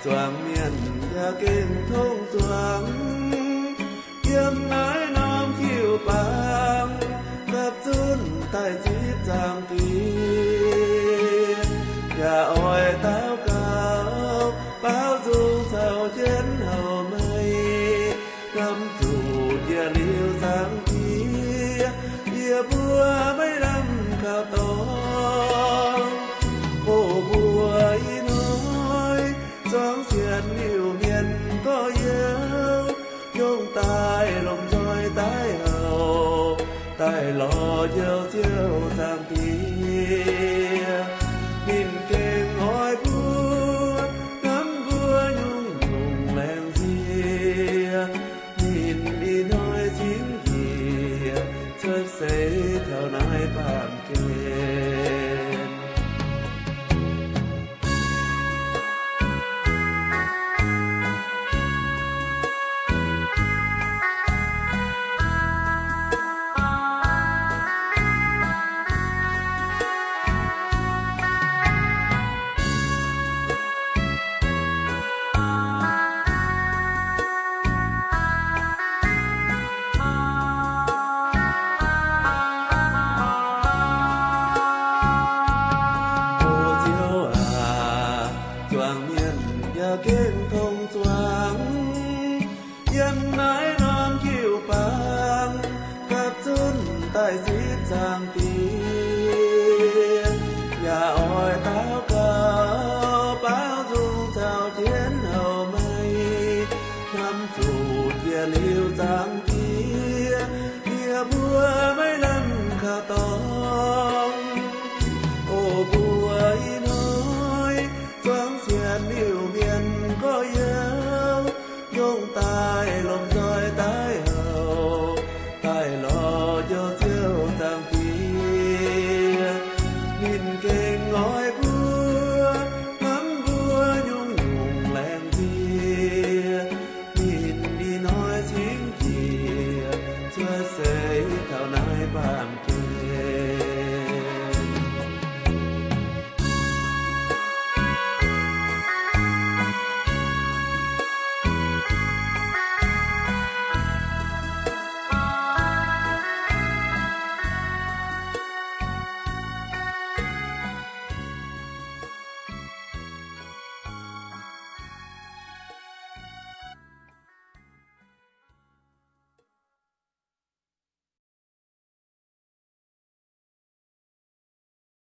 choàng miền nhà kinh thông choàng kiếm ái nom chiều bang gặp run tại chiếc giang kia nhà oi táo cao báo du sao chiến hầu mây ngắm chủ địa liêu giang kia địa bùa mấy năm cao to ô bùa y nói gióng xiên nhiều miền có yêu nhung tai lòng roi tái hầu tai lo chiều chiều giang kia nhìn kênh ngói búa ngắm vua nhung nhung lèn ria nhìn đi nói chín kìa chớp xây theo nai bàn kênh choàng miền nhà kinh thông choàng yên ái non chiều bang gặp run tại xít giang tiên nhà oi táo cao báo dung chào chiến hầu mây năm chủ địa liêu giang kia địa bùa mấy năm khả tông ô bùa y nói choáng xiên yêu miền